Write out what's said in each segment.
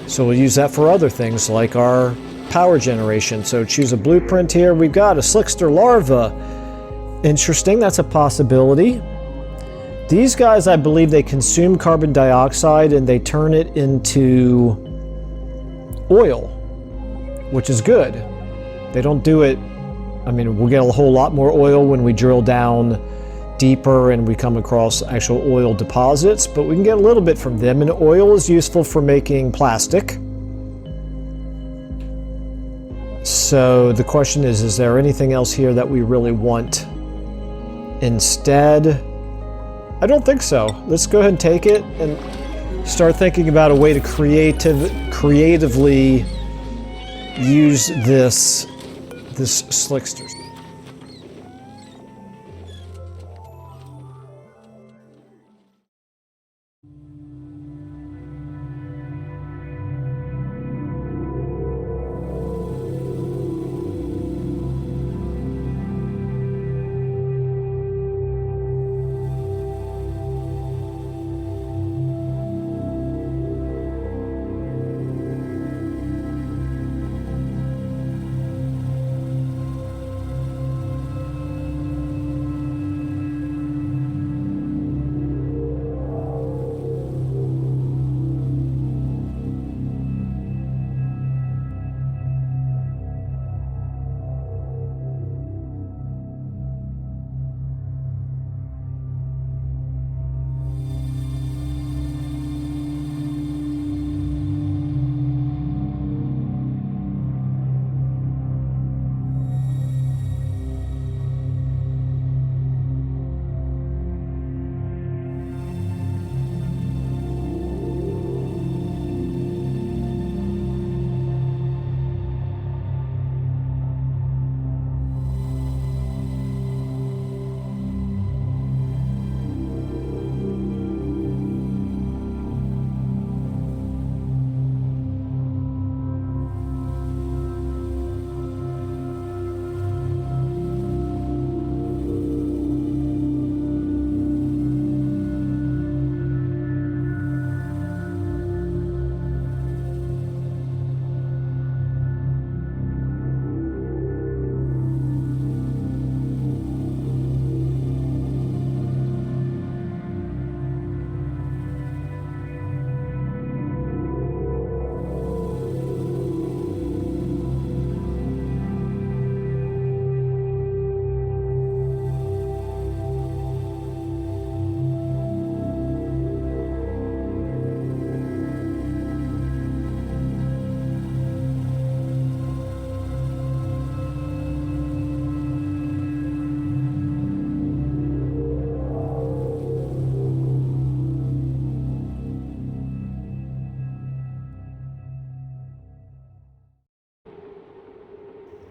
So we'll use that for other things like our power generation. So choose a blueprint here. We've got a slickster larva. Interesting, that's a possibility. These guys, I believe they consume carbon dioxide and they turn it into oil, which is good. They don't do it, I mean, we'll get a whole lot more oil when we drill down deeper and we come across actual oil deposits, but we can get a little bit from them, and oil is useful for making plastic. So the question is there anything else here that we really want instead? I don't think so. Let's go ahead and take it and start thinking about a way to creatively use this slickster.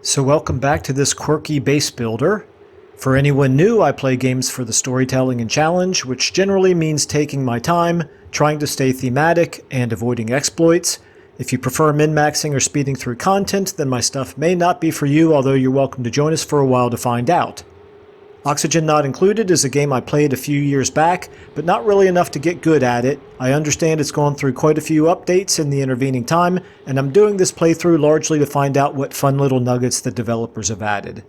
So welcome back to this quirky base builder. For anyone new, I play games for the storytelling and challenge, which generally means taking my time, trying to stay thematic, and avoiding exploits. If you prefer min-maxing or speeding through content, then my stuff may not be for you, although you're welcome to join us for a while to find out. Oxygen Not Included is a game I played a few years back, but not really enough to get good at it. I understand it's gone through quite a few updates in the intervening time, and I'm doing this playthrough largely to find out what fun little nuggets the developers have added.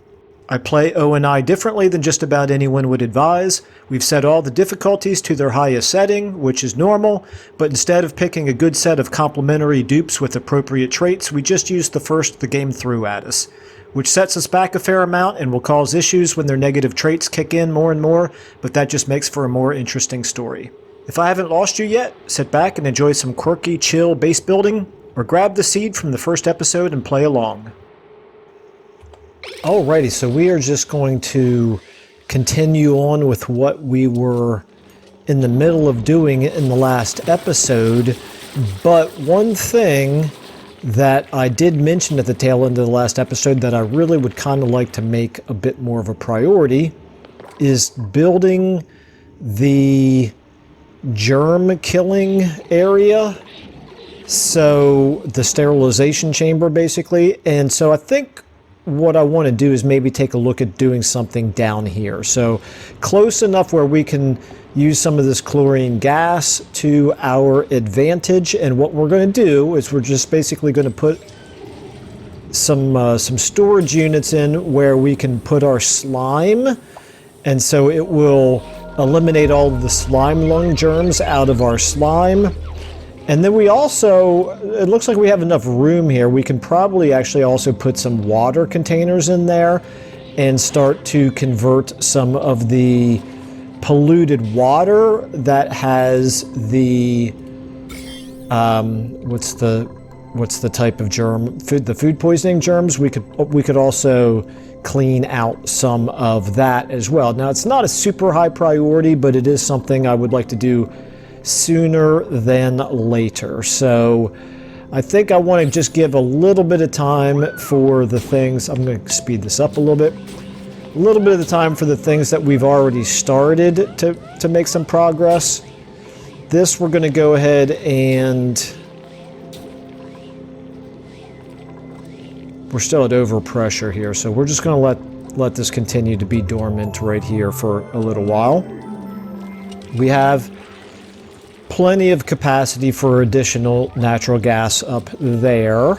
I play ONI differently than just about anyone would advise. We've set all the difficulties to their highest setting, which is normal, but instead of picking a good set of complementary dupes with appropriate traits, we just use the first the game threw at us, which sets us back a fair amount and will cause issues when their negative traits kick in more and more, but that just makes for a more interesting story. If I haven't lost you yet, sit back and enjoy some quirky, chill base building, or grab the seed from the first episode and play along. Alrighty, so we are just going to continue on with what we were in the middle of doing in the last episode, but one thing that I did mention at the tail end of the last episode that I really would kind of like to make a bit more of a priority is building the germ killing area. So the sterilization chamber basically. And so I think what I want to do is maybe take a look at doing something down here. So close enough where we can use some of this chlorine gas to our advantage. And what we're going to do is we're just basically going to put some storage units in where we can put our slime, and so it will eliminate all of the slime lung germs out of our slime. And then we also, it looks like we have enough room here. We can probably actually also put some water containers in there and start to convert some of the polluted water that has the, what's the type of germ? The food poisoning germs. We could also clean out some of that as well. Now, it's not a super high priority, but it is something I would like to do sooner than later. So I think I want to just give a little bit of time for the things. I'm going to speed this up a little bit. A little bit of the time for the things that we've already started to make some progress. This we're going to go ahead and we're still at overpressure here, so we're just going to let this continue to be dormant right here for a little while. We have plenty of capacity for additional natural gas up there.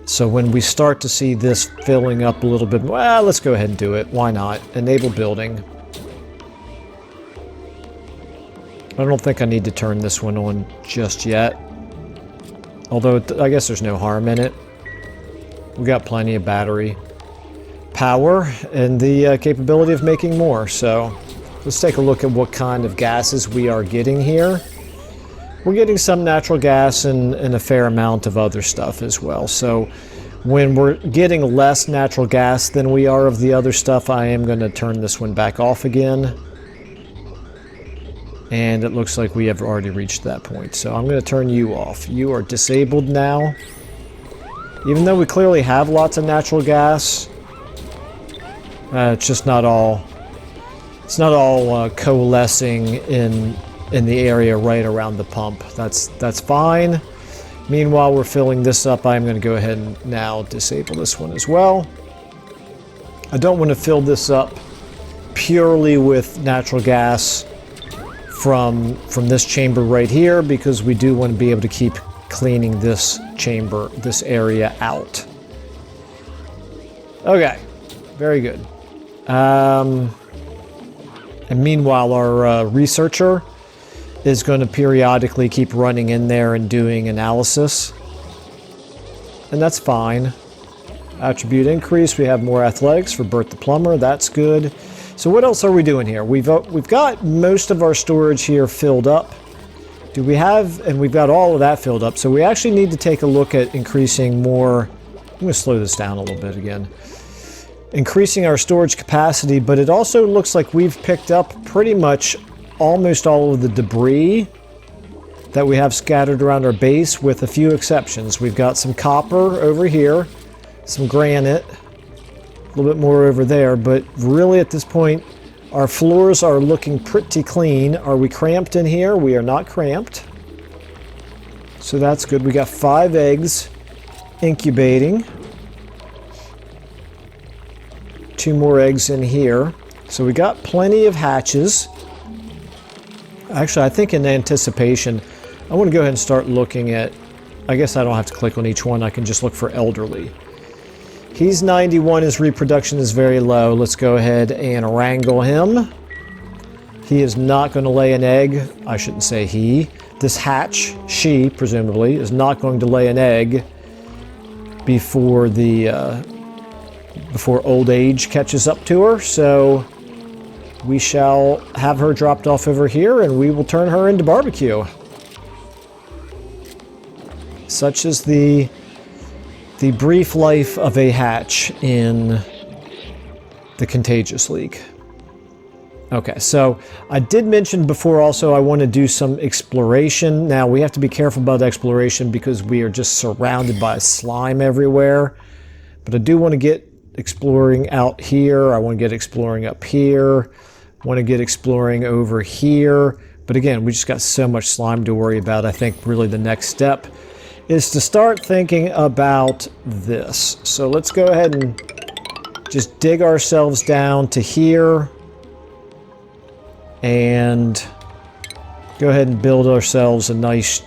So when we start to see this filling up a little bit, well, let's go ahead and do it. Why not? Enable building. I don't think I need to turn this one on just yet. Although I guess there's no harm in it. We got plenty of battery power and the capability of making more. So let's take a look at what kind of gases we are getting here. We're getting some natural gas and a fair amount of other stuff as well. So when we're getting less natural gas than we are of the other stuff, I am going to turn this one back off again. And it looks like we have already reached that point. So I'm going to turn you off. You are disabled now. Even though we clearly have lots of natural gas, it's just not all. It's not all coalescing in the area right around the pump. That's fine. Meanwhile, we're filling this up. I'm going to go ahead and now disable this one as well. I don't want to fill this up purely with natural gas from this chamber right here, because we do want to be able to keep cleaning this chamber, this area out. Okay, very good. And meanwhile, our researcher is going to periodically keep running in there and doing analysis. And that's fine. Attribute increase, we have more athletics for Bert the Plumber, that's good. So what else are we doing here? We've got most of our storage here filled up. Do we have, and we've got all of that filled up, so we actually need to take a look at increasing more. I'm going to slow this down a little bit again. Increasing our storage capacity, but it also looks like we've picked up pretty much almost all of the debris that we have scattered around our base, with a few exceptions. We've got some copper over here, some granite, a little bit more over there, but really at this point, our floors are looking pretty clean. Are we cramped in here? We are not cramped. So that's good. We got 5 eggs incubating. 2 more eggs in here. So we got plenty of hatches. Actually, I think in anticipation, I want to go ahead and start looking at, I guess I don't have to click on each one. I can just look for elderly. He's 91, his reproduction is very low. Let's go ahead and wrangle him. He is not going to lay an egg. I shouldn't say he. This hatch, she presumably, is not going to lay an egg before before old age catches up to her. So we shall have her dropped off over here, and we will turn her into barbecue. Such is the brief life of a hatch in the Contagious League. Okay, so I did mention before also I want to do some exploration. Now, we have to be careful about exploration because we are just surrounded by slime everywhere. But I do want to get exploring out here. I want to get exploring up here. I want to get exploring over here. But again, we just got so much slime to worry about. I think really the next step is to start thinking about this. So let's go ahead and just dig ourselves down to here. and go ahead and build ourselves a nice,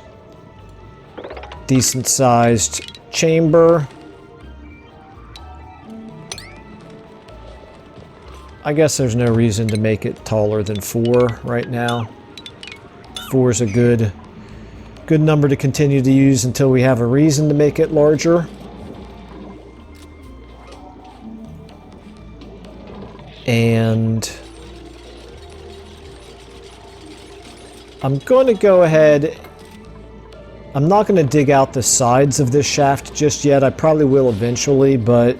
decent-sized chamber. I guess there's no reason to make it taller than 4 right now. 4 is a good number to continue to use until we have a reason to make it larger. And I'm going to go ahead. I'm not going to dig out the sides of this shaft just yet. I probably will eventually, but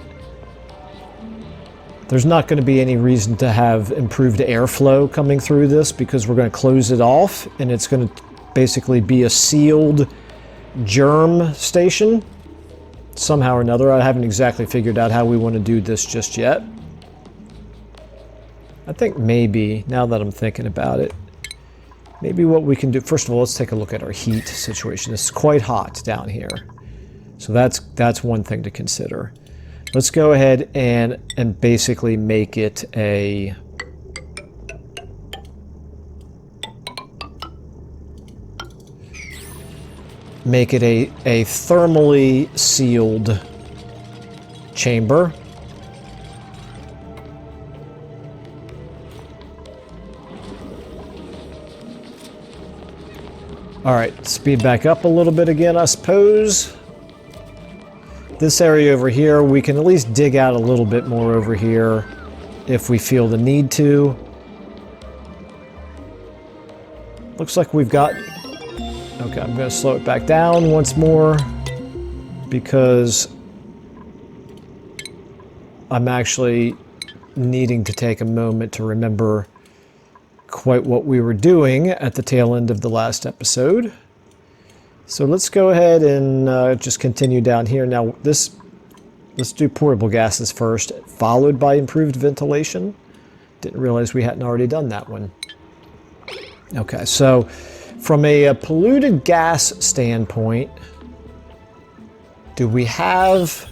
there's not going to be any reason to have improved airflow coming through this because we're going to close it off and it's going to basically be a sealed germ station somehow or another. I haven't exactly figured out how we want to do this just yet. I think maybe, now that I'm thinking about it, maybe what we can do, first of all, let's take a look at our heat situation. It's quite hot down here. So that's one thing to consider. Let's go ahead and basically make it a thermally sealed chamber. All right, speed back up a little bit again, I suppose. This area over here, we can at least dig out a little bit more over here if we feel the need to. Looks like we've got... Okay, I'm going to slow it back down once more because I'm actually needing to take a moment to remember quite what we were doing at the tail end of the last episode. So let's go ahead and just continue down here. Now, let's do portable gases first, followed by improved ventilation. Didn't realize we hadn't already done that one. Okay, so from a polluted gas standpoint, do we have...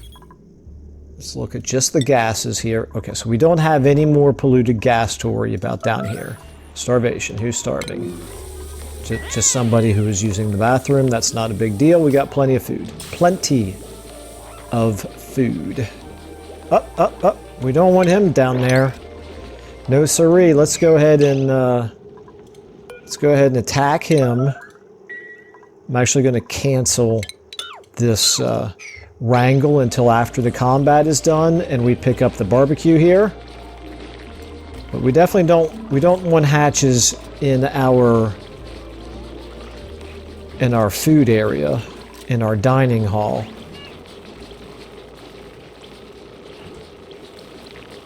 Let's look at just the gases here. Okay, so we don't have any more polluted gas to worry about down here. Starvation. Who's starving? Just somebody who is using the bathroom. That's not a big deal. We got plenty of food. Plenty of food. Up. We don't want him down there. No siree. Let's go ahead and attack him. I'm actually going to cancel this wrangle until after the combat is done and we pick up the barbecue here. But we definitely don't want hatches in our food area, in our dining hall.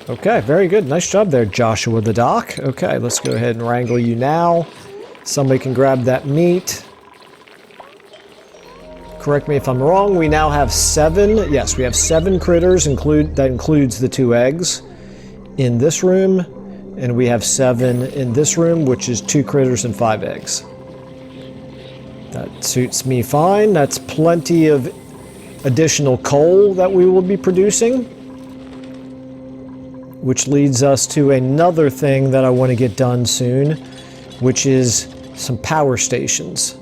Okay, very good. Nice job there, Joshua the Doc. Okay, let's go ahead and wrangle you now. Somebody can grab that meat. Correct me if I'm wrong, we now have 7. Yes, we have 7 critters, that includes the 2 eggs in this room. And we have 7 in this room, which is 2 critters and 5 eggs. That suits me fine. That's plenty of additional coal that we will be producing. Which leads us to another thing that I want to get done soon, which is some power stations.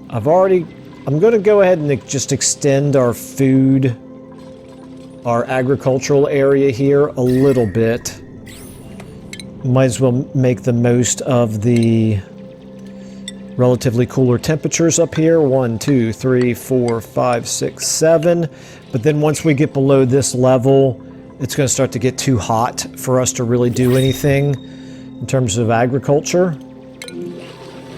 I'm going to go ahead and just extend our agricultural area here a little bit. Might as well make the most of the relatively cooler temperatures up here. 1, 2, 3, 4, 5, 6, 7. But then once we get below this level, it's going to start to get too hot for us to really do anything in terms of agriculture.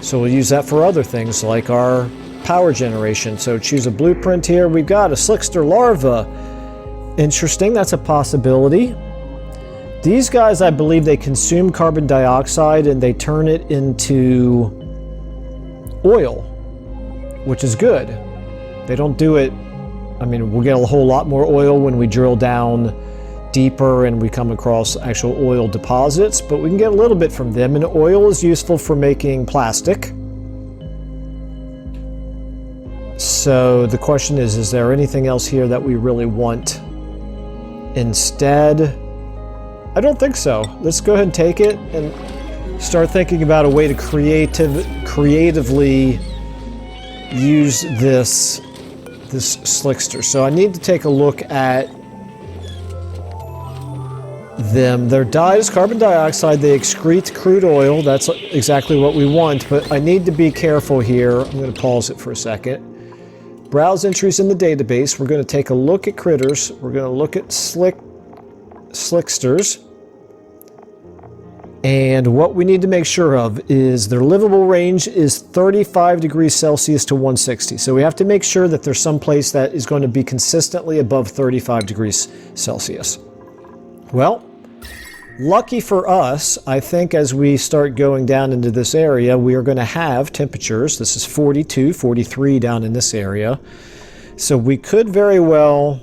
So we'll use that for other things like our power generation. So choose a blueprint here. We've got a slickster larva. Interesting, that's a possibility. These guys, I believe they consume carbon dioxide and they turn it into oil, which is good. They don't do it, I mean, we'll get a whole lot more oil when we drill down deeper and we come across actual oil deposits, but we can get a little bit from them, and oil is useful for making plastic. So the question is there anything else here that we really want instead? I don't think so. Let's go ahead and take it and start thinking about a way to creatively use this slickster. So I need to take a look at them. They're dyed as carbon dioxide. They excrete crude oil. That's exactly what we want, but I need to be careful here. I'm going to pause it for a second. Browse entries in the database. We're going to take a look at critters. We're going to look at slicksters. And what we need to make sure of is their livable range is 35 degrees Celsius to 160. So we have to make sure that there's some place that is going to be consistently above 35 degrees Celsius. Well, lucky for us, I think as we start going down into this area, we are going to have temperatures. This is 42, 43 down in this area. So we could very well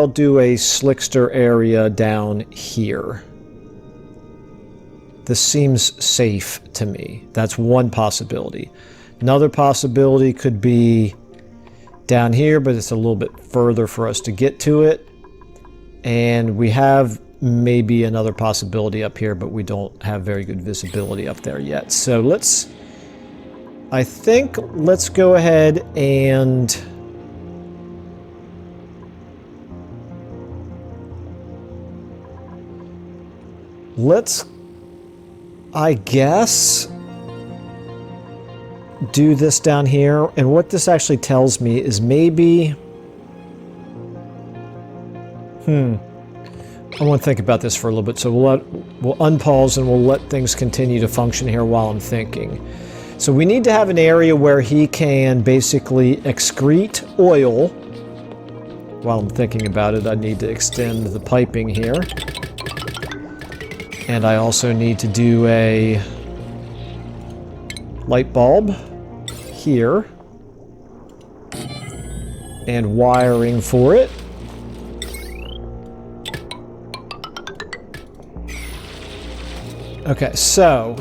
do a slickster area down here. This seems safe to me. That's one possibility. Another possibility could be down here, but it's a little bit further for us to get to it. And we have maybe another possibility up here, but we don't have very good visibility up there yet. So let's go ahead and I guess, do this down here. And what this actually tells me is maybe... I want to think about this for a little bit. So we'll unpause and we'll let things continue to function here while I'm thinking. So we need to have an area where he can basically excrete oil. While I'm thinking about it, I need to extend the piping here. And I also need to do a light bulb here. And wiring for it. Okay, so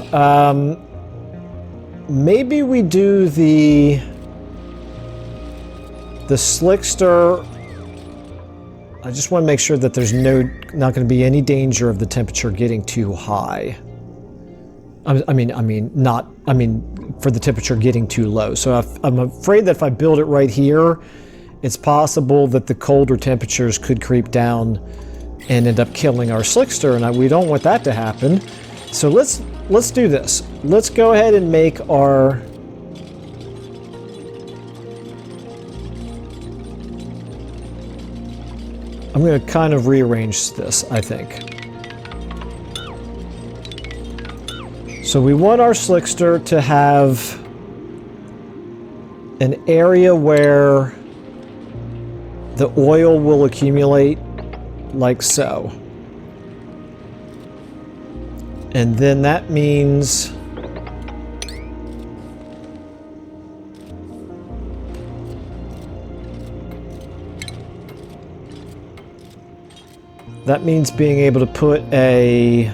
maybe we do the slickster. I just want to make sure that there's not going to be any danger of the temperature getting too high. I mean, for the temperature getting too low. So I'm afraid that if I build it right here, it's possible that the colder temperatures could creep down and end up killing our slickster, and we don't want that to happen. So let's do this. Let's go ahead and make our... I'm going to kind of rearrange this, I think. So we want our slickster to have an area where the oil will accumulate, like so. And then that means being able to put a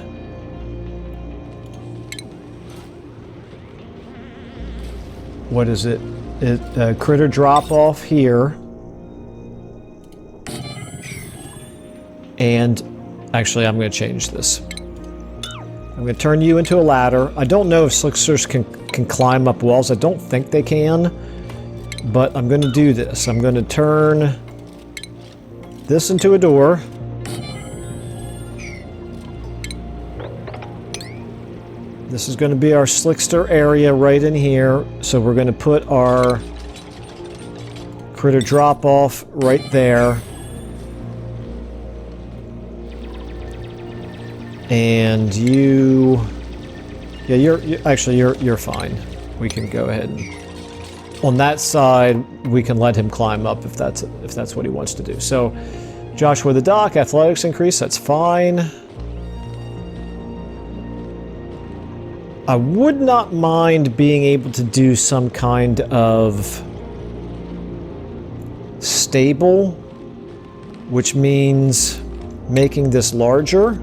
a critter drop off here. And actually, I'm going to change this. I'm going to turn you into a ladder. I don't know if slicksters can climb up walls. I don't think they can. But I'm going to do this. I'm going to turn this into a door. This is going to be our slickster area right in here. So we're going to put our critter drop off right there. And you're fine. We can go ahead and on that side we can let him climb up if that's what he wants to do. So Joshua the Doc, athletics increase, that's fine. I would not mind being able to do some kind of stable, which means making this larger.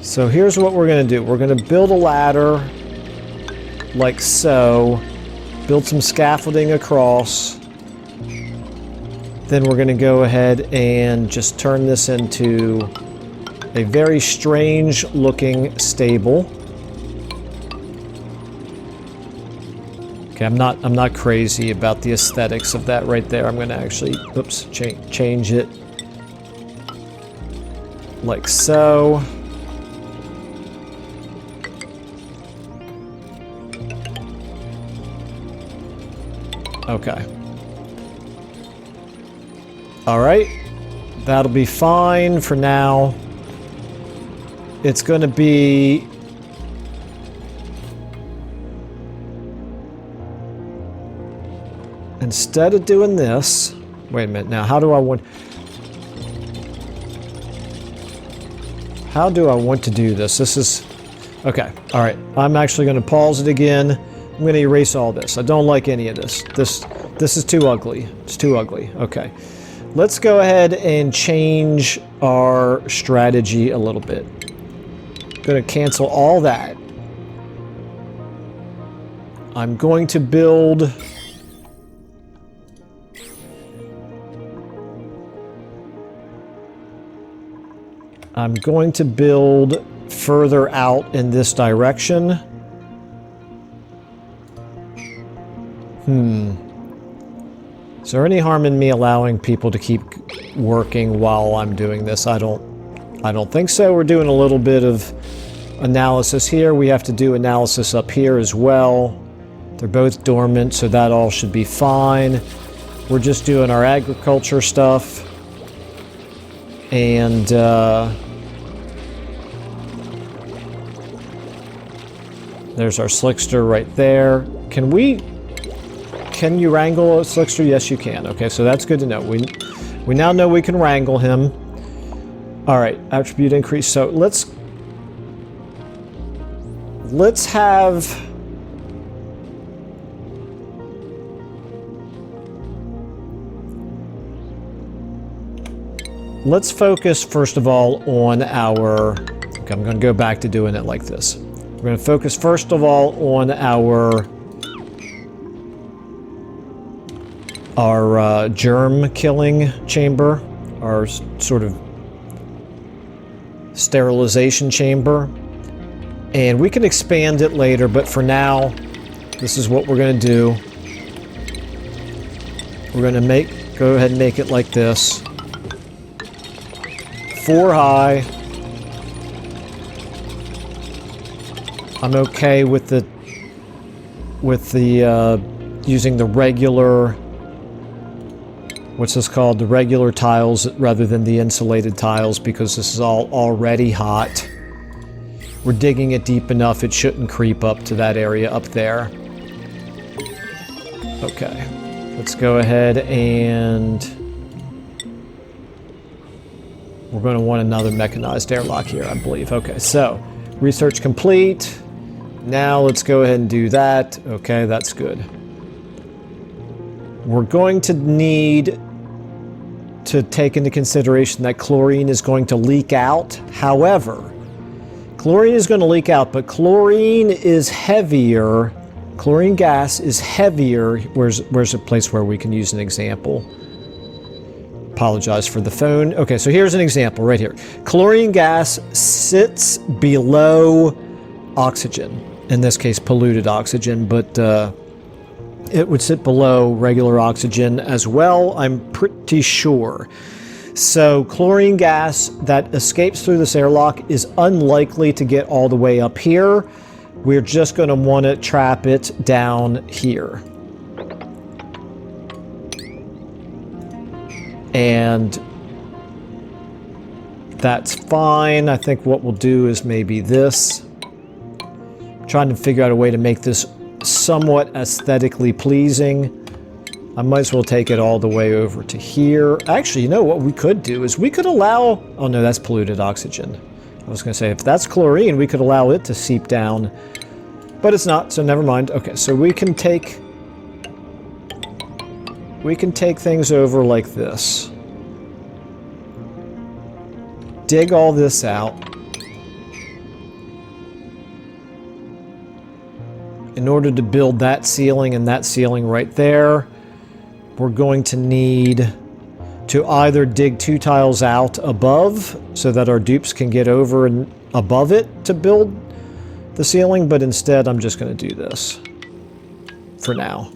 So here's what we're going to do. We're going to build a ladder like so, build some scaffolding across, Then we're going to go ahead and just turn this into a very strange looking stable. Okay, I'm not crazy about the aesthetics of that right there. I'm going to actually, oops, change it like so. Okay. All right. That'll be fine for now. It's going to be... Instead of doing this... Wait a minute. Now, how do I want to do this? This is... Okay. All right. I'm actually going to pause it again. I'm going to erase all this. I don't like any of this. This is too ugly. It's too ugly. Okay. Let's go ahead and change our strategy a little bit. Going to cancel all that. I'm going to build... further out in this direction. Is there any harm in me allowing people to keep working while I'm doing this? I don't think so. We're doing a little bit of analysis here. We have to do analysis up here as well. They're both dormant, so that all should be fine. We're just doing our agriculture stuff. And there's our slickster right there. Can you wrangle a slickster? Yes, you can. Okay, so that's good to know. We now know we can wrangle him. All right, attribute increase. So let's focus first of all on our... Okay, I'm going to go back to doing it like this. We're going to focus first of all on our germ killing chamber, our sort of sterilization chamber. And we can expand it later, but for now, this is what we're going to do. We're going to go ahead and make it like this. 4 high. I'm okay with the using the regular, what's this called? The regular tiles rather than the insulated tiles, because this is all already hot. We're digging it deep enough, it shouldn't creep up to that area up there. Okay, let's go ahead and we're going to want another mechanized airlock here, I believe. Okay, so research complete. Now let's go ahead and do that. Okay, that's good. We're going to need to take into consideration that chlorine is going to leak out. However, chlorine is going to leak out, but chlorine is heavier. Chlorine gas is heavier. Where's a place where we can use an example? Apologize for the phone. Okay, so here's an example right here. Chlorine gas sits below oxygen. In this case, polluted oxygen, but it would sit below regular oxygen as well, I'm pretty sure. So chlorine gas that escapes through this airlock is unlikely to get all the way up here. We're just going to want to trap it down here. And that's fine. I think what we'll do is maybe this. Trying to figure out a way to make this somewhat aesthetically pleasing. I might as well take it all the way over to here. Actually, you know what we could do is we could allow... Oh no, that's polluted oxygen. I was going to say, if that's chlorine, we could allow it to seep down. But it's not, so never mind. Okay, so we can take things over like this. Dig all this out. In order to build that ceiling and that ceiling right there, we're going to need to either dig 2 tiles out above so that our dupes can get over and above it to build the ceiling, but instead I'm just going to do this for now.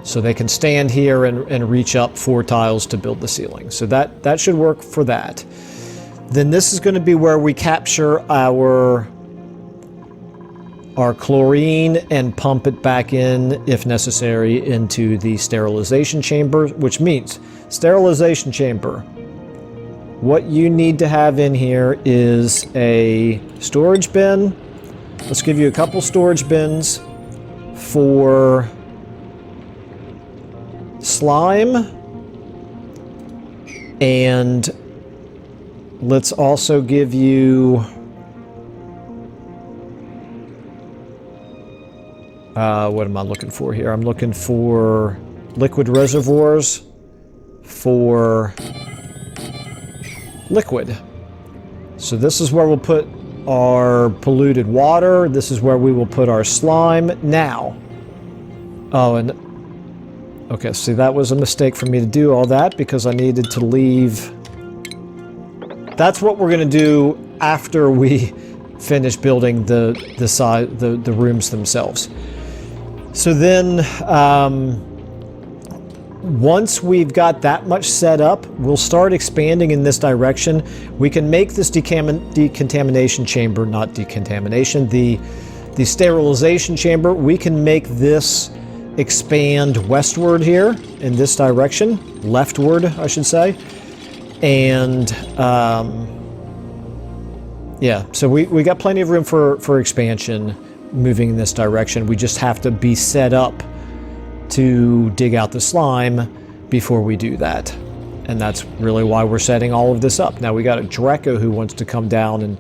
So they can stand here and reach up 4 tiles to build the ceiling. So that should work for that. Then this is going to be where we capture our chlorine and pump it back in, if necessary, into the sterilization chamber, which means sterilization chamber. What you need to have in here is a storage bin. Let's give you a couple storage bins for slime, and let's also give you what am I looking for here? I'm looking for liquid reservoirs for liquid. So this is where we'll put our polluted water. This is where we will put our slime. Now, oh, and okay, see, that was a mistake for me to do all that because I needed to leave. That's what we're going to do after we finish building the rooms themselves. So then, once we've got that much set up, we'll start expanding in this direction. We can make this decontamination chamber, not decontamination, the sterilization chamber, we can make this expand westward here in this direction, leftward, I should say. And yeah, so we got plenty of room for expansion moving in this direction. We just have to be set up to dig out the slime before we do that. And that's really why we're setting all of this up. Now we got a Dreco who wants to come down and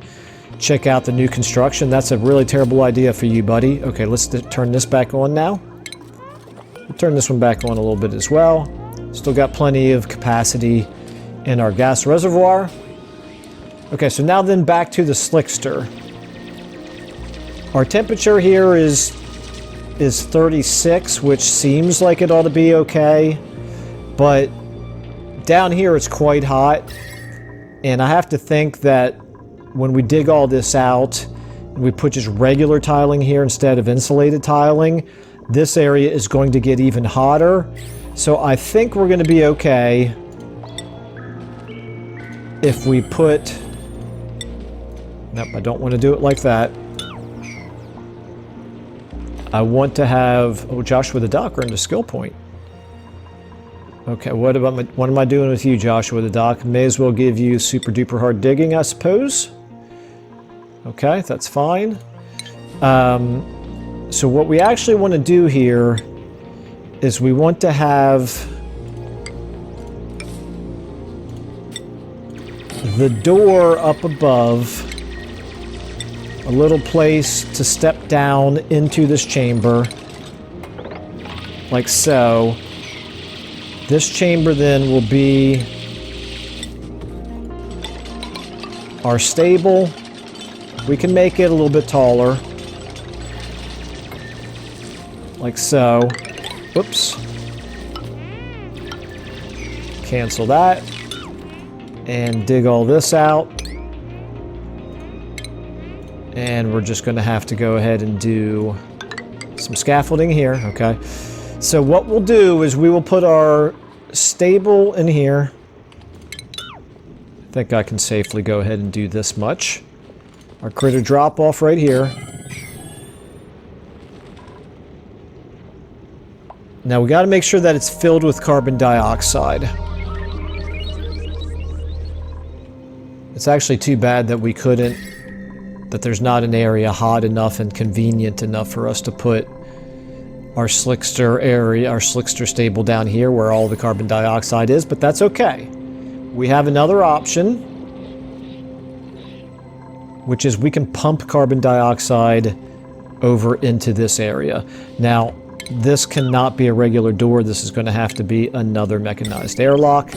check out the new construction. That's a really terrible idea for you, buddy. Okay, let's turn this back on now. We'll turn this one back on a little bit as well. Still got plenty of capacity in our gas reservoir. Okay, so now then back to the slickster. Our temperature here is 36, which seems like it ought to be okay, but down here it's quite hot, and I have to think that when we dig all this out and we put just regular tiling here instead of insulated tiling, this area is going to get even hotter. So I think we're going to be okay if we put... Nope, I don't want to do it like that. I want to have... Oh, Joshua the Duck earned a skill point. Okay, what am I doing with you, Joshua the Duck? May as well give you super duper hard digging, I suppose. Okay, that's fine. So what we actually want to do here is we want to have the door up above, a little place to step down into this chamber, like so. This chamber then will be our stable. We can make it a little bit taller, like so. Whoops. Cancel that. And dig all this out. And we're just going to have to go ahead and do some scaffolding here, okay? So what we'll do is we will put our stable in here. I think I can safely go ahead and do this much. Our critter drop off right here. Now we got to make sure that it's filled with carbon dioxide. It's actually too bad that we couldn't, that there's not an area hot enough and convenient enough for us to put our slickster area, our slickster stable down here where all the carbon dioxide is, but that's okay. We have another option, which is we can pump carbon dioxide over into this area. Now, this cannot be a regular door. This is going to have to be another mechanized airlock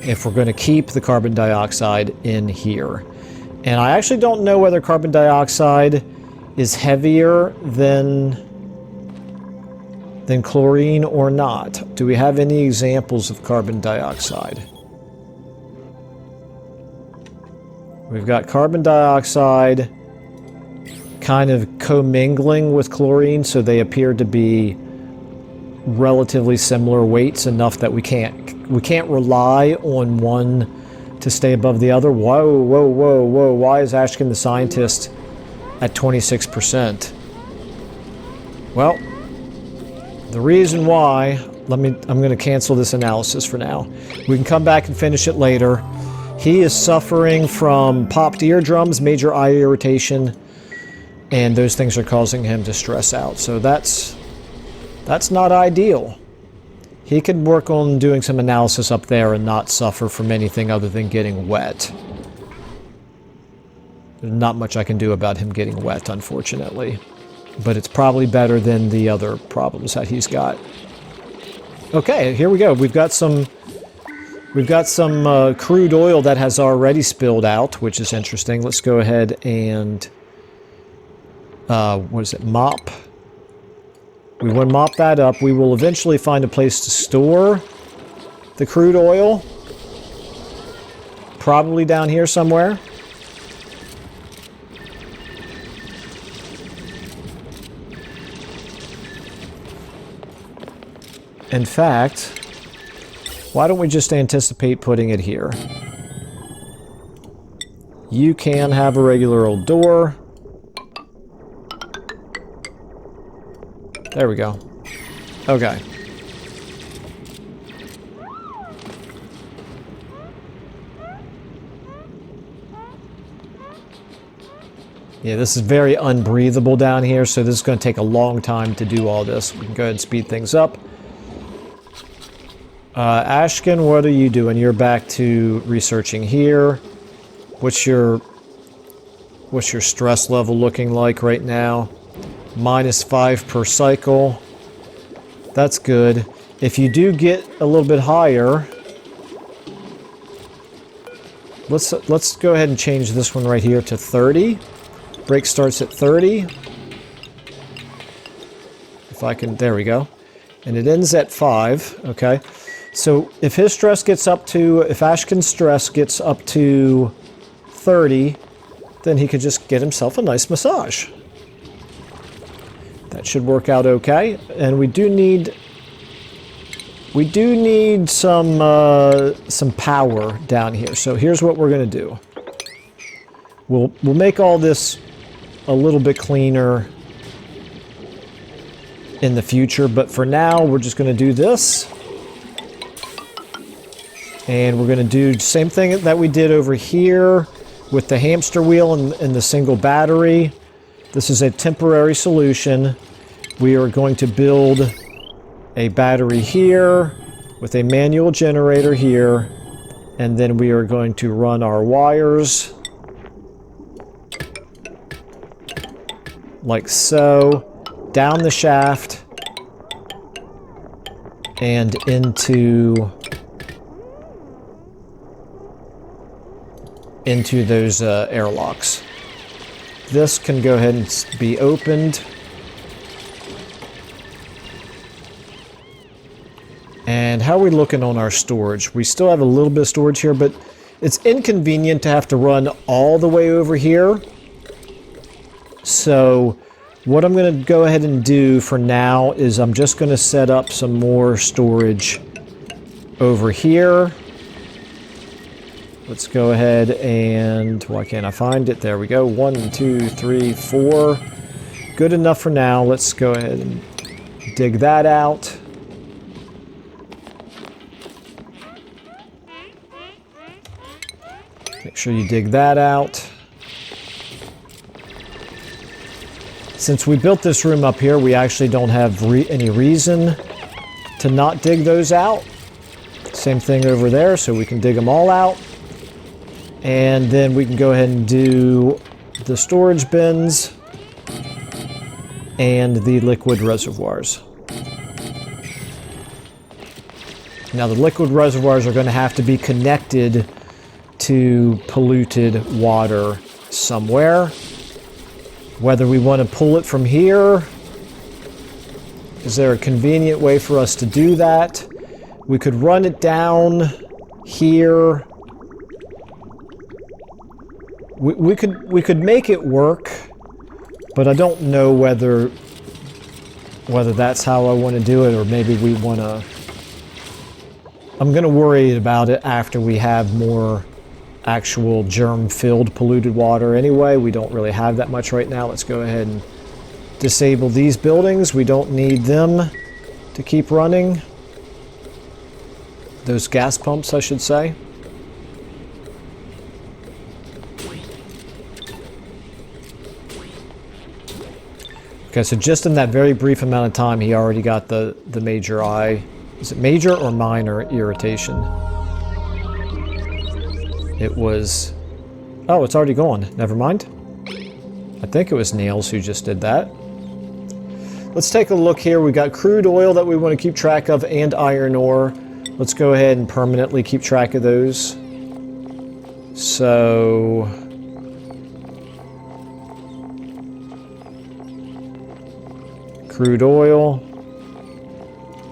if we're going to keep the carbon dioxide in here. And I actually don't know whether carbon dioxide is heavier than than chlorine or not? Do we have any examples of carbon dioxide? We've got carbon dioxide kind of commingling with chlorine, so they appear to be relatively similar weights, enough that we can't rely on one to stay above the other. Whoa, whoa, whoa, whoa. Why is Ashkin the scientist at 26%? Well, the reason why, I'm going to cancel this analysis for now. We can come back and finish it later. He is suffering from popped eardrums, major eye irritation, and those things are causing him to stress out. So that's not ideal. He could work on doing some analysis up there and not suffer from anything other than getting wet. There's not much I can do about him getting wet, unfortunately. But it's probably better than the other problems that he's got. Okay, here we go. We've got some crude oil that has already spilled out, which is interesting. Let's go ahead and mop. We want to mop that up. We will eventually find a place to store the crude oil. Probably down here somewhere. In fact, why don't we just anticipate putting it here? You can have a regular old door. There we go. Okay. Yeah, this is very unbreathable down here, so this is going to take a long time to do all this. We can go ahead and speed things up. Ashkin, what are you doing? You're back to researching here. What's your stress level looking like right now? -5 per cycle. That's good. If you do get a little bit higher, let's go ahead and change this one right here to 30. Break starts at 30. If I can, there we go. And it ends at 5. Okay. So if his stress gets up to, if Ashkin's stress gets up to 30, then he could just get himself a nice massage. That should work out okay. And we do need some power down here. So here's what we're going to do. We'll make all this a little bit cleaner in the future, but for now we're just going to do this. And we're going to do the same thing that we did over here with the hamster wheel and the single battery. This is a temporary solution. We are going to build a battery here with a manual generator here, and then we are going to run our wires like so, down the shaft and into those airlocks. This can go ahead and be opened. And how are we looking on our storage? We still have a little bit of storage here, but it's inconvenient to have to run all the way over here. So what I'm going to go ahead and do for now is I'm just going to set up some more storage over here. Let's go ahead and, why can't I find it? There we go. 1, 2, 3, 4. Good enough for now. Let's go ahead and dig that out. Make sure you dig that out. Since we built this room up here, we actually don't have any reason to not dig those out. Same thing over there, so we can dig them all out. And then we can go ahead and do the storage bins and the liquid reservoirs. Now the liquid reservoirs are going to have to be connected to polluted water somewhere. Whether we want to pull it from here Is there a convenient way for us to do that? We could run it down here. We could make it work, but I don't know whether that's how I want to do it, or maybe we want to... I'm going to worry about it after we have more actual germ-filled polluted water anyway. We don't really have that much right now. Let's go ahead and disable these buildings. We don't need them to keep running. Those gas pumps, I should say. Okay, so just in that very brief amount of time, he already got the major eye. Is it major or minor irritation? It was... Oh, it's already gone. Never mind. I think it was Nails who just did that. Let's take a look here. We got crude oil that we want to keep track of and iron ore. Let's go ahead and permanently keep track of those. So... crude oil,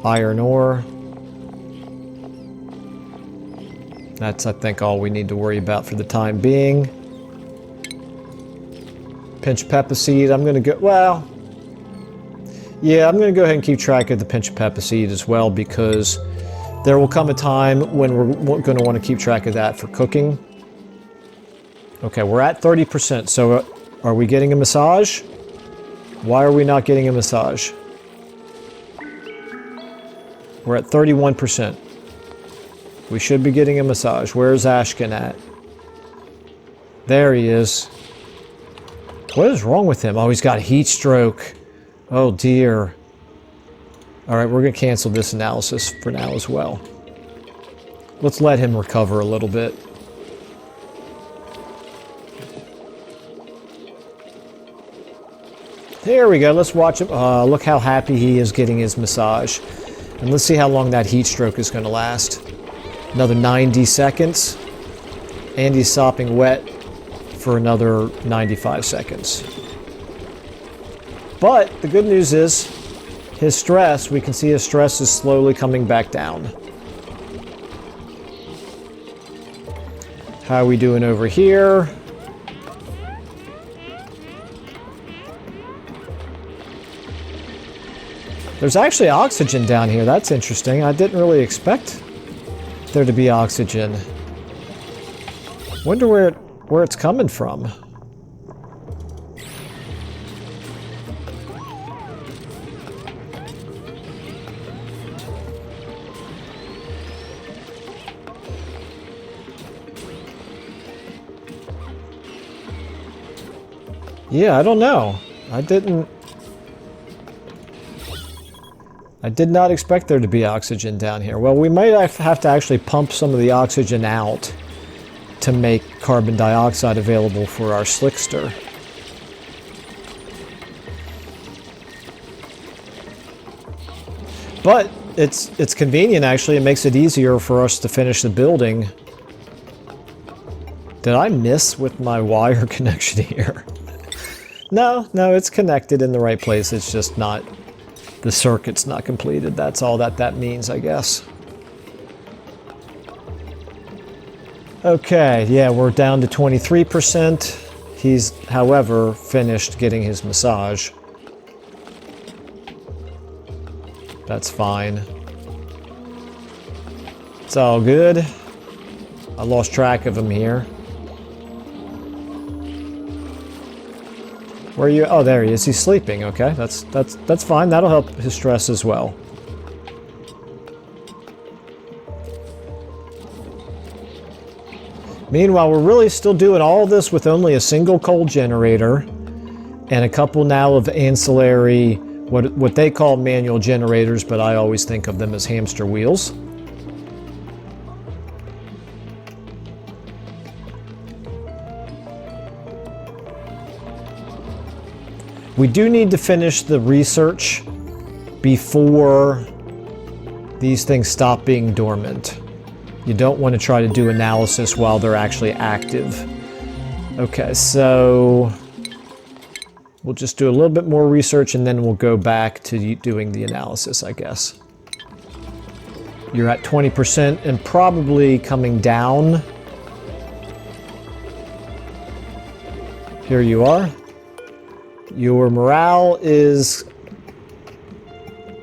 iron ore. That's, I think, all we need to worry about for the time being. Pinch pepper seed, I'm going to go... Well... Yeah, I'm going to go ahead and keep track of the pinch of pepper seed as well, because there will come a time when we're going to want to keep track of that for cooking. Okay, we're at 30%, so are we getting a massage? Why are we not getting a massage? We're at 31%. We should be getting a massage. Where's Ashkin at? There he is. What is wrong with him? Oh, he's got heat stroke. Oh dear. Alright, we're going to cancel this analysis for now as well. Let's let him recover a little bit. There we go. Let's watch him. Look how happy he is getting his massage. And let's see how long that heat stroke is going to last. Another 90 seconds. And he's sopping wet for another 95 seconds. But the good news is his stress, we can see his stress is slowly coming back down. How are we doing over here? There's actually oxygen down here. That's interesting. I didn't really expect there to be oxygen. Wonder where it's coming from. Yeah, I don't know. I did not expect there to be oxygen down here. Well, we might have to actually pump some of the oxygen out to make carbon dioxide available for our slickster. But it's convenient, actually. It makes it easier for us to finish the building. Did I miss with my wire connection here? No, it's connected in the right place. It's just not... The circuit's not completed. That's all that means, I guess. Okay, yeah, we're down to 23%. He's, however, finished getting his massage. That's fine. It's all good. I lost track of him here. Where are you? Oh, there he is. He's sleeping. Okay, that's fine. That'll help his stress as well. Meanwhile, we're really still doing all this with only a single coal generator and a couple now of ancillary, what they call manual generators, but I always think of them as hamster wheels. We do need to finish the research before these things stop being dormant. You don't want to try to do analysis while they're actually active. Okay, so We'll just do a little bit more research and then we'll go back to doing the analysis, I guess. You're at 20% and probably coming down. Here you are. Your morale is...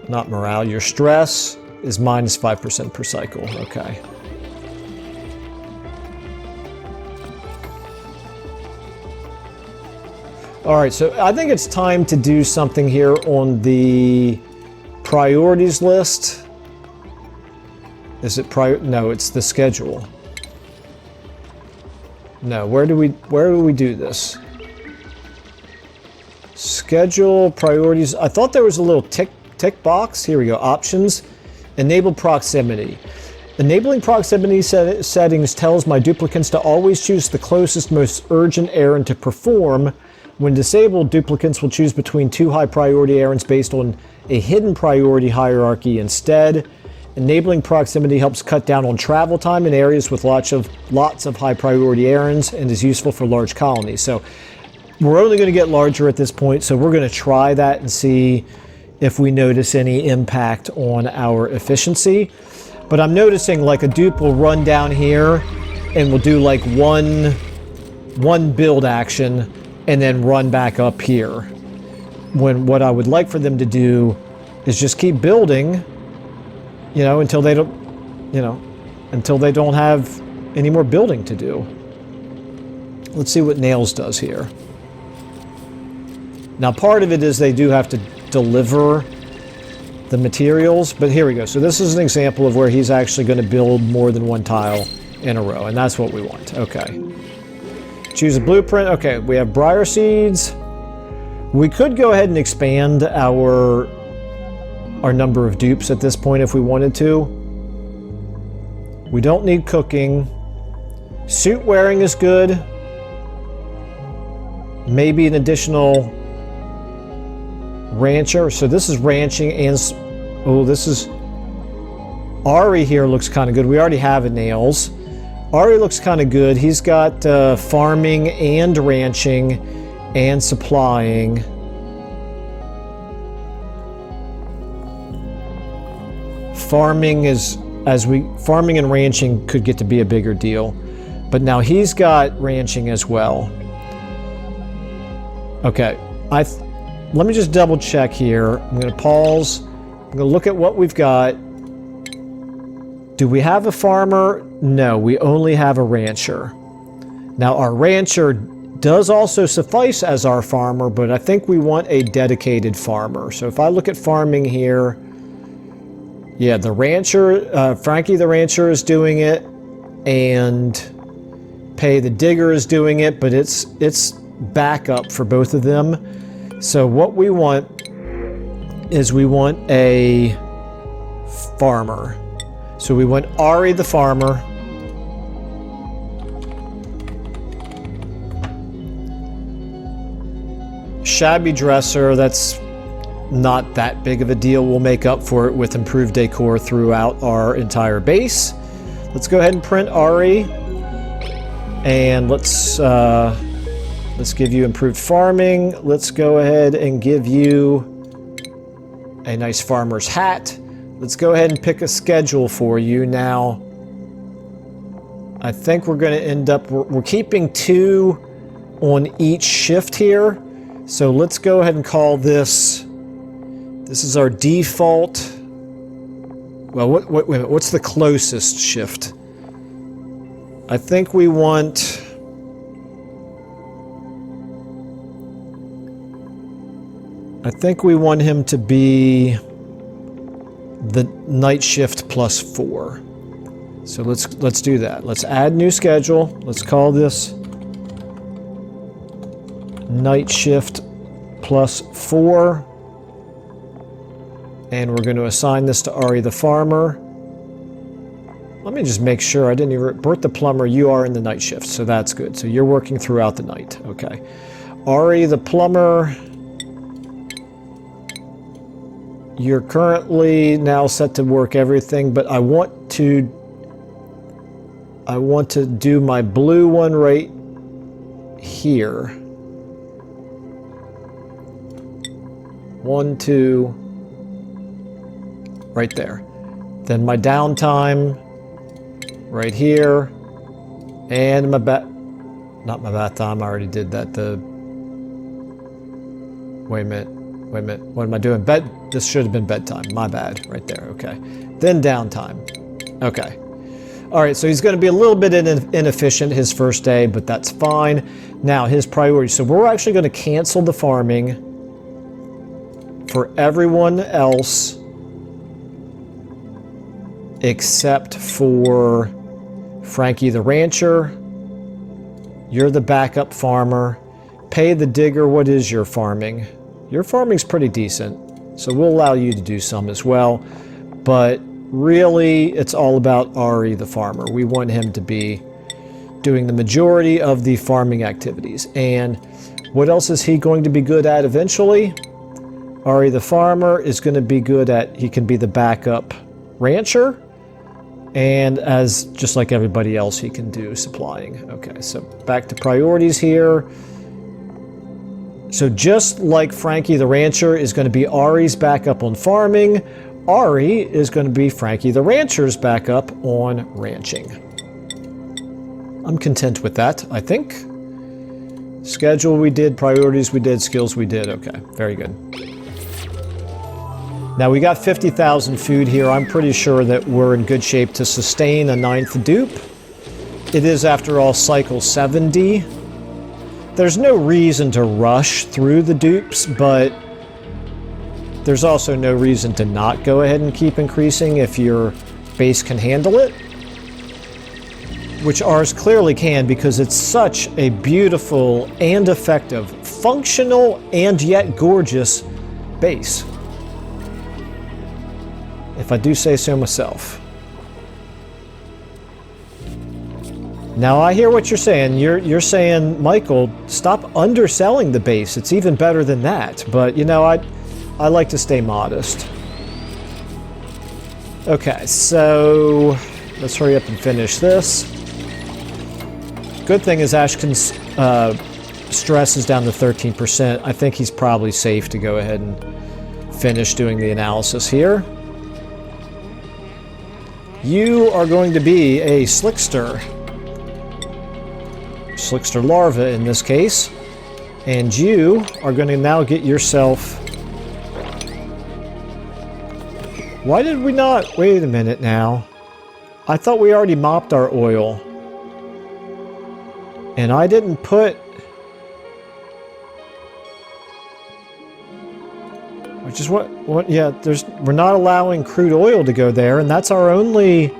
not morale, your stress is minus 5% per cycle. Okay. Alright, so I think it's time to do something here on the priorities list. Is it no, it's the schedule. No, where do we do this? Schedule, priorities. I thought there was a little tick box. Here we go. Options. Enable proximity. Enabling proximity settings tells my duplicants to always choose the closest, most urgent errand to perform. When disabled, duplicants will choose between two high priority errands based on a hidden priority hierarchy instead. Enabling proximity helps cut down on travel time in areas with lots of high priority errands and is useful for large colonies. So we're only going to get larger at this point, so we're going to try that and see if we notice any impact on our efficiency. But I'm noticing like a dupe will run down here and we'll do like one build action and then run back up here. When what I would like for them to do is just keep building, you know, until they don't, you know, until they don't have any more building to do. Let's see what Nails does here. Now part of it is they do have to deliver the materials, but here we go. So this is an example of where he's actually going to build more than one tile in a row, and that's what we want. Okay. Choose a blueprint. Okay, we have briar seeds. We could go ahead and expand our number of dupes at this point if we wanted to. We don't need cooking. Suit wearing is good. Maybe an additional rancher. So this is ranching and... oh, this is... Ari here looks kind of good. We already have a Nails. Ari looks kind of good. He's got farming and ranching and supplying. Farming is... farming and ranching could get to be a bigger deal. But now he's got ranching as well. Okay. Let me just double check here. I'm going to pause. I'm going to look at what we've got. Do we have a farmer? No, we only have a rancher. Now our rancher does also suffice as our farmer, but I think we want a dedicated farmer. So if I look at farming here, yeah, the rancher, Frankie the rancher is doing it, and Pay the digger is doing it, but it's backup for both of them. So what we want is we want a farmer. So we want Ari the farmer. Shabby dresser, that's not that big of a deal. We'll make up for it with improved decor throughout our entire base. Let's go ahead and print Ari. And let's give you improved farming. Let's go ahead and give you a nice farmer's hat. Let's go ahead and pick a schedule for you. Now, I think we're going to end up... We're keeping 2 on each shift here. So let's go ahead and call this... This is our default... Well, wait a minute. What's the closest shift? I think we want... I think we want him to be the night shift plus 4. So let's do that. Let's add new schedule. Let's call this night shift plus 4. And we're going to assign this to Ari the farmer. Let me just make sure I didn't even... Bert the plumber, you are in the night shift, so that's good. So you're working throughout the night. Okay. Ari the plumber... You're currently now set to work everything, but I want to do my blue one right here. 1, 2, right there. Then my downtime, right here. And my not my bath time, I already did that. Wait a minute, what am I doing? This should have been bedtime, my bad, right there, okay. Then downtime, okay. All right, so he's gonna be a little bit inefficient his first day, but that's fine. Now, his priorities. So we're actually gonna cancel the farming for everyone else except for Frankie the rancher. You're the backup farmer. Pay the digger. What is your farming? Your farming's pretty decent, so we'll allow you to do some as well. But really, it's all about Ari the farmer. We want him to be doing the majority of the farming activities. And what else is he going to be good at eventually? Ari the farmer is going to be good at, he can be the backup rancher. And as just like everybody else, he can do supplying. Okay, so back to priorities here. So just like Frankie the rancher is going to be Ari's backup on farming, Ari is going to be Frankie the rancher's backup on ranching. I'm content with that, I think. Schedule we did, priorities we did, skills we did. Okay, very good. Now we got 50,000 food here. I'm pretty sure that we're in good shape to sustain a 9th dupe. It is, after all, cycle 70. There's no reason to rush through the dupes, but there's also no reason to not go ahead and keep increasing if your base can handle it. Which ours clearly can, because it's such a beautiful and effective, functional and yet gorgeous base. If I do say so myself. Now I hear what you're saying. You're saying, Michael, stop underselling the base. It's even better than that. But you know, I like to stay modest. Okay, so let's hurry up and finish this. Good thing is Ashton's stress is down to 13%. I think he's probably safe to go ahead and finish doing the analysis here. You are going to be a slickster. Slickster larva in this case. And you are going to now get yourself... Why did we not... Wait a minute now. I thought we already mopped our oil. And I didn't put... Which is what, yeah, we're not allowing crude oil to go there, and that's our only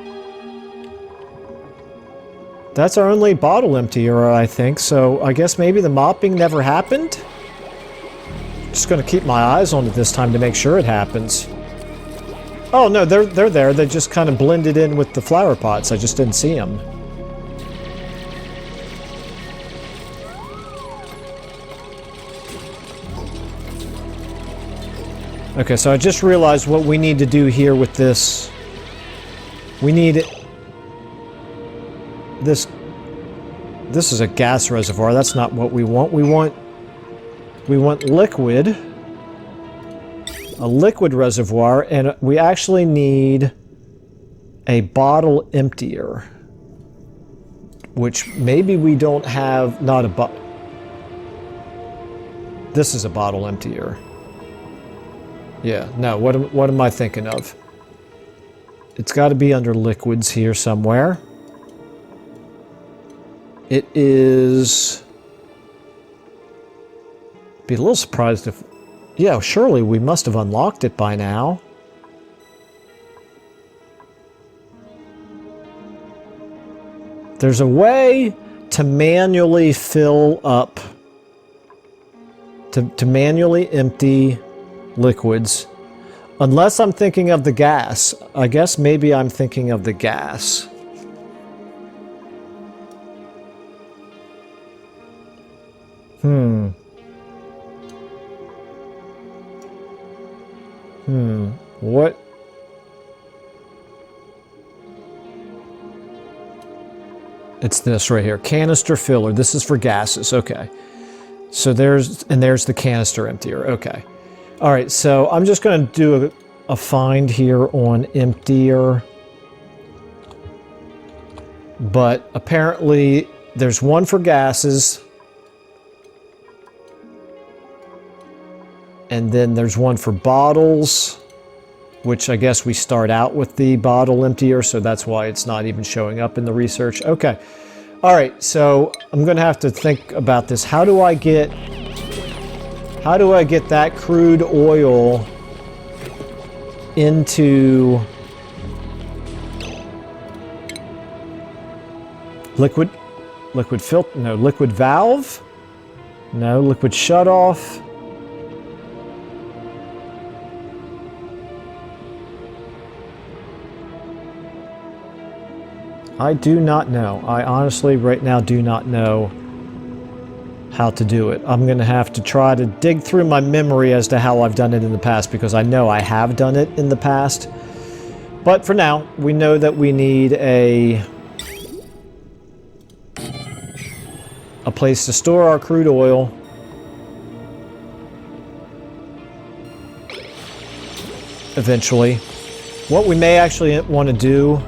bottle emptier, I think, so I guess maybe the mopping never happened? Just gonna keep my eyes on it this time to make sure it happens. Oh no, they're there, they just kind of blended in with the flower pots, I just didn't see them. Okay, so I just realized what we need to do here with this. We need this. This is a gas reservoir. That's not what we want. We want liquid. A liquid reservoir, and we actually need a bottle emptier, which maybe we don't have. Not a bottle. This is a bottle emptier. Yeah, no, what am I thinking of? It's got to be under liquids here somewhere. It is... Be a little surprised if... Yeah, surely we must have unlocked it by now. There's a way to manually fill up... To manually empty... liquids, unless I'm thinking of the gas. I guess maybe I'm thinking of the gas. What? It's this right here. Canister filler. This is for gases. Okay. So there's the canister emptier. Okay. All right, so I'm just going to do a find here on emptier. But apparently there's one for gases. And then there's one for bottles, which I guess we start out with the bottle emptier, so that's why it's not even showing up in the research. Okay. All right, so I'm going to have to think about this. How do I get that crude oil into liquid filter? No, liquid valve? No, liquid shutoff. I do not know. I honestly right now do not know how to do it. I'm going to have to try to dig through my memory as to how I've done it in the past, because I know I have done it in the past. But for now, we know that we need a place to store our crude oil. Eventually. What we may actually want to do,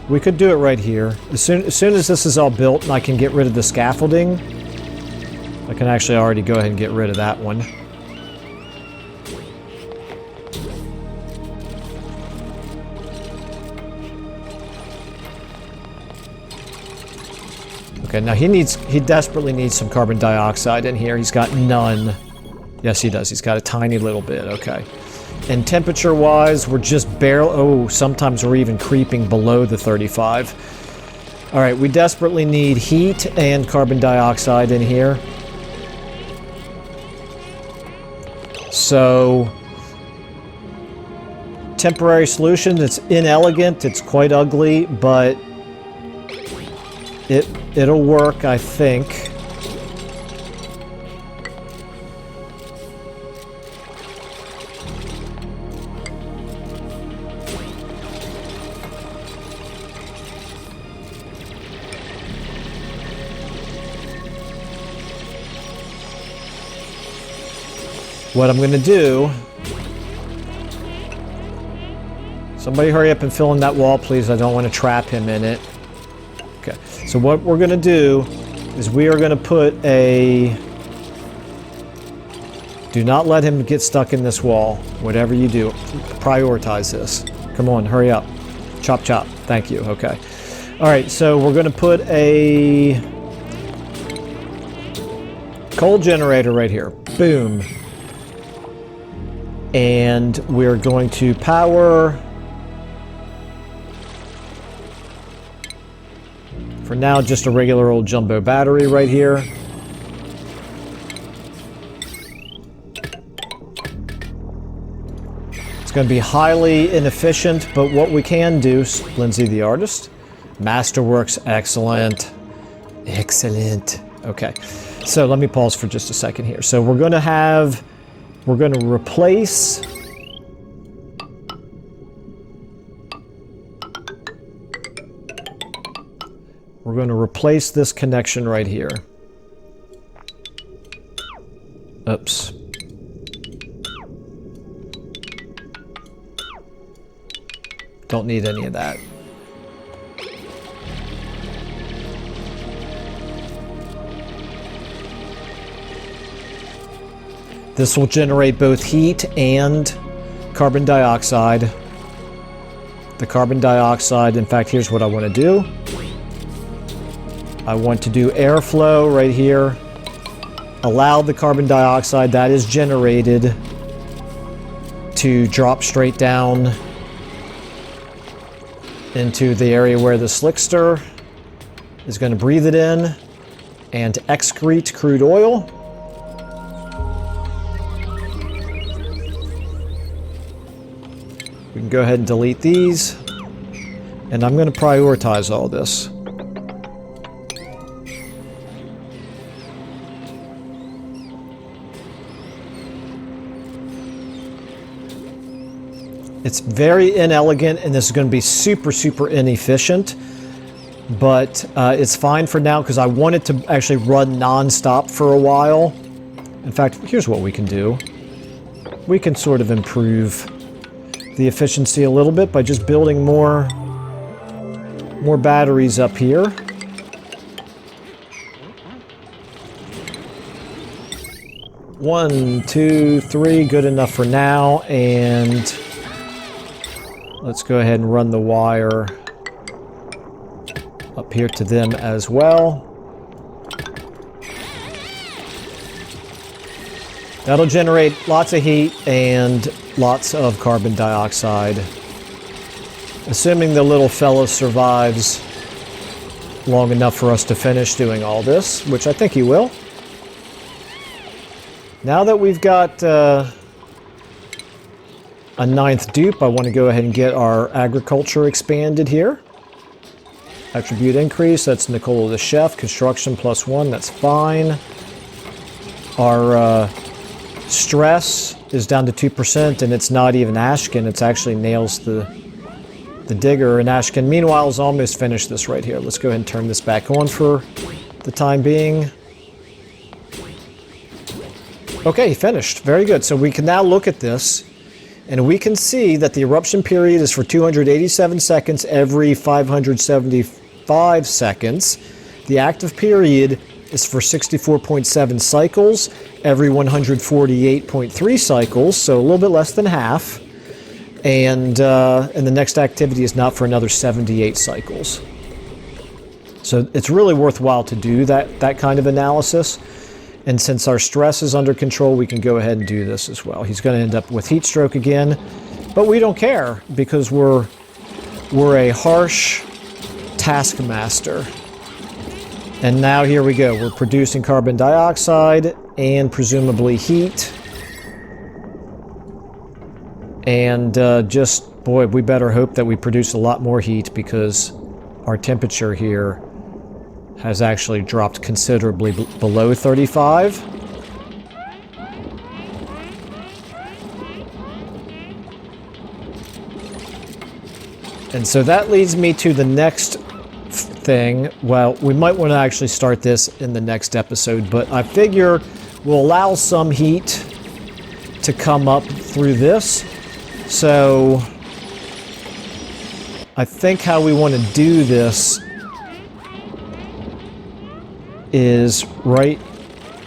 we could do it right here. As soon as this is all built and I can get rid of the scaffolding, I can actually already go ahead and get rid of that one. Okay, now he desperately needs some carbon dioxide in here. He's got none. Yes, he does. He's got a tiny little bit. Okay. And temperature-wise, we're just barely... Oh, sometimes we're even creeping below the 35. All right, we desperately need heat and carbon dioxide in here. So, temporary solution. It's inelegant. It's quite ugly, but it'll work, I think. What I'm going to do... Somebody hurry up and fill in that wall, please. I don't want to trap him in it. Okay. So what we're going to do is we are going to put a... Do not let him get stuck in this wall. Whatever you do, prioritize this. Come on, hurry up. Chop, chop. Thank you. Okay. All right, so we're going to put a coal generator right here. Boom. And we're going to power... For now, just a regular old jumbo battery right here. It's going to be highly inefficient, but what we can do, Lindsay the artist, Masterworks, excellent. Excellent. Okay, so let me pause for just a second here. So we're going to replace... We're going to replace this connection right here. Oops. Don't need any of that. This will generate both heat and carbon dioxide. The carbon dioxide, in fact, here's what I want to do. I want to do airflow right here. Allow the carbon dioxide that is generated to drop straight down into the area where the slickster is going to breathe it in and excrete crude oil. We can go ahead and delete these. And I'm going to prioritize all this. It's very inelegant, and this is going to be super, super inefficient. But it's fine for now because I want it to actually run non-stop for a while. In fact, here's what we can do. We can sort of improve the efficiency a little bit by just building more batteries up here. One, two, three, good enough for now, and let's go ahead and run the wire up here to them as well. That'll generate lots of heat and lots of carbon dioxide. Assuming the little fella survives long enough for us to finish doing all this, which I think he will. Now that we've got a 9th dupe, I want to go ahead and get our agriculture expanded here. Attribute increase, that's Nicola the chef. Construction +1, that's fine. Our stress is down to 2%, and it's not even Ashkin, it's actually Nails the digger. And Ashkin, meanwhile, is almost finished this right here. Let's go ahead and turn this back on for the time being. Okay, finished. Very good. So we can now look at this, and we can see that the eruption period is for 287 seconds every 575 seconds. The active period is for 64.7 cycles every 148.3 cycles, so a little bit less than half. And the next activity is not for another 78 cycles. So it's really worthwhile to do that kind of analysis. And since our stress is under control, we can go ahead and do this as well. He's going to end up with heat stroke again, but we don't care because we're a harsh taskmaster. And now here we go. We're producing carbon dioxide and presumably heat. And just, boy, we better hope that we produce a lot more heat because our temperature here has actually dropped considerably below 35. And so that leads me to the next thing. Well, we might want to actually start this in the next episode, but I figure we'll allow some heat to come up through this. So I think how we want to do this is right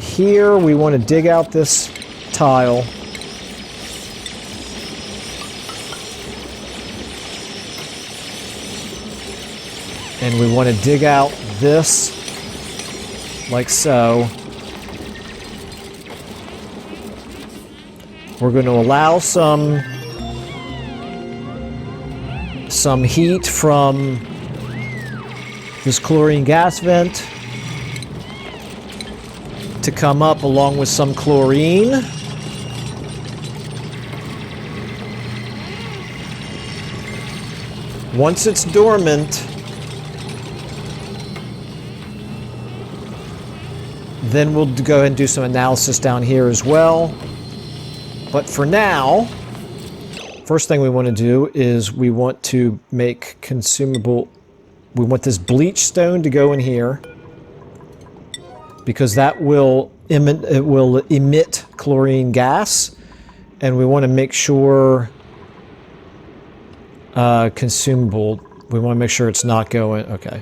here. We want to dig out this tile. And we want to dig out this like so. We're going to allow some heat from this chlorine gas vent to come up along with some chlorine. Once it's dormant, then we'll go ahead and do some analysis down here as well. But for now, first thing we want to do is we want to make consumable, we want this bleach stone to go in here because that will emit chlorine gas, and we want to make sure consumable, we want to make sure it's not going, okay.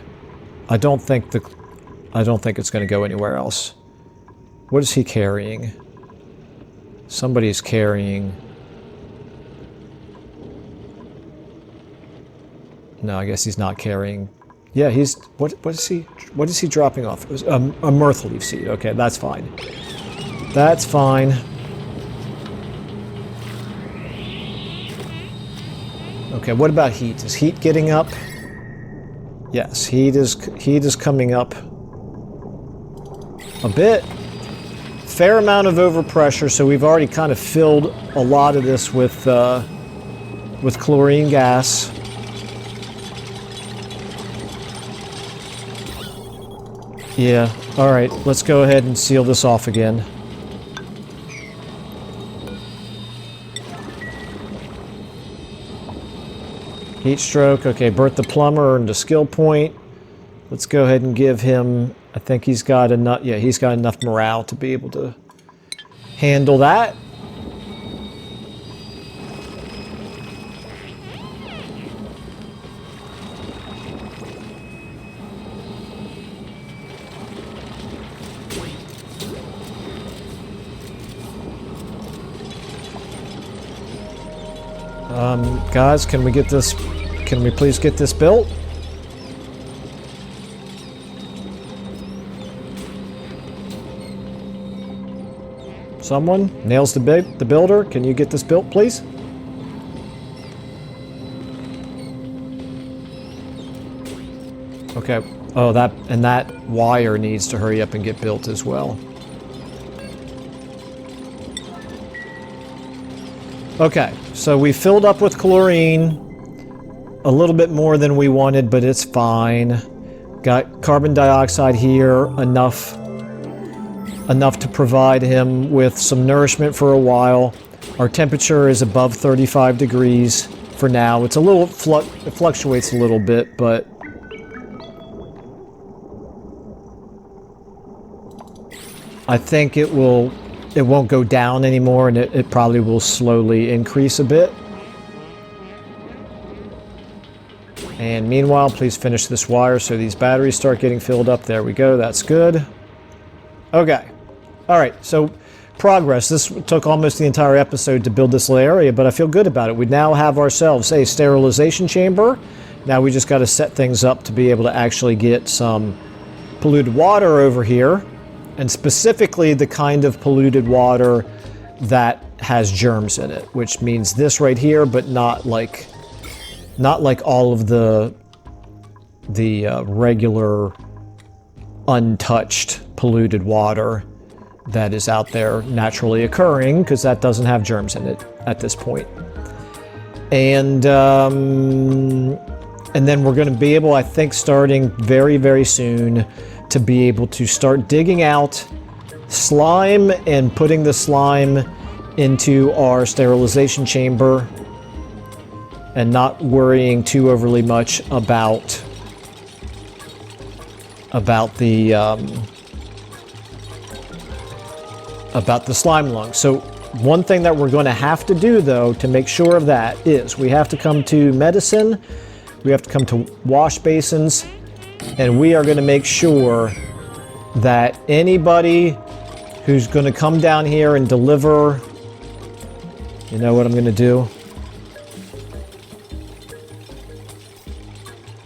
I don't think it's going to go anywhere else. What is he carrying? Somebody's carrying. No, I guess he's not carrying. Yeah, he's what is he dropping off? It was a mirth leaf seed. Okay, that's fine. That's fine. Okay, what about heat? Is heat getting up? Yes, heat is coming up a bit. Fair amount of overpressure, so we've already kind of filled a lot of this with chlorine gas. Yeah, alright, let's go ahead and seal this off again. Heat stroke, okay, Bert the plumber earned a skill point. Let's go ahead and give him, I think he's got enough, yeah, he's got enough morale to be able to handle that. Guys, can we get this? Can we please get this built? Someone nails the builder. Can you get this built, please? Okay. Oh, that wire needs to hurry up and get built as well. Okay, so we filled up with chlorine. A little bit more than we wanted, but it's fine. Got carbon dioxide here, enough to provide him with some nourishment for a while. Our temperature is above 35 degrees for now. It's a little it fluctuates a little bit, but I think it won't go down anymore, and it probably will slowly increase a bit. And meanwhile, please finish this wire so these batteries start getting filled up. There we go, that's good. Okay. Alright, so progress. This took almost the entire episode to build this little area, but I feel good about it. We now have ourselves a sterilization chamber. Now we just got to set things up to be able to actually get some polluted water over here. And specifically the kind of polluted water that has germs in it, which means this right here, but not like all of the regular untouched polluted water that is out there naturally occurring, because that doesn't have germs in it at this point. And then we're going to be able, I think, starting very, very soon, to be able to start digging out slime and putting the slime into our sterilization chamber, and not worrying too overly much about the slime lung. So one thing that we're going to have to do, though, to make sure of that is we have to come to medicine, we have to come to wash basins, and we are going to make sure that anybody who's going to come down here and deliver, you know what I'm going to do?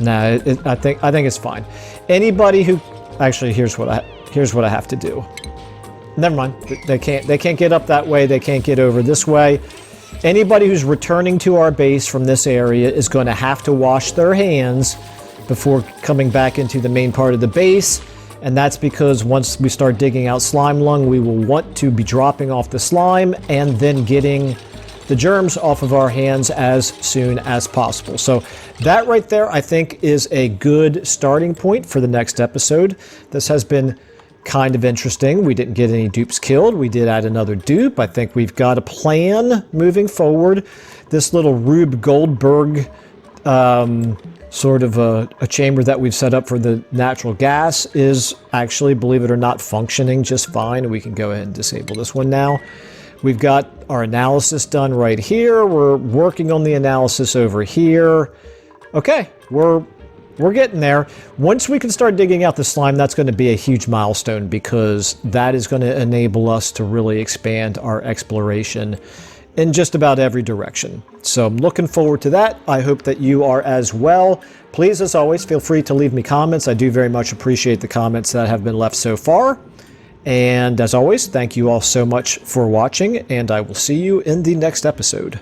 No, I think it's fine. Anybody who, actually, here's what I have to do. Never mind. They can't get up that way. They can't get over this way. Anybody who's returning to our base from this area is going to have to wash their hands before coming back into the main part of the base. And that's because once we start digging out slime lung, we will want to be dropping off the slime and then getting the germs off of our hands as soon as possible. So that right there, I think, is a good starting point for the next episode. This has been kind of interesting. We didn't get any dupes killed. We did add another dupe. I think we've got a plan moving forward. This little Rube Goldberg sort of a chamber that we've set up for the natural gas is actually, believe it or not, functioning just fine. We can go ahead and disable this one now. We've got our analysis done right here. We're working on the analysis over here. Okay, we're getting there. Once we can start digging out the slime, that's going to be a huge milestone, because that is going to enable us to really expand our exploration in just about every direction. So I'm looking forward to that. I hope that you are as well. Please, as always, feel free to leave me comments. I do very much appreciate the comments that have been left so far. And as always, thank you all so much for watching, and I will see you in the next episode.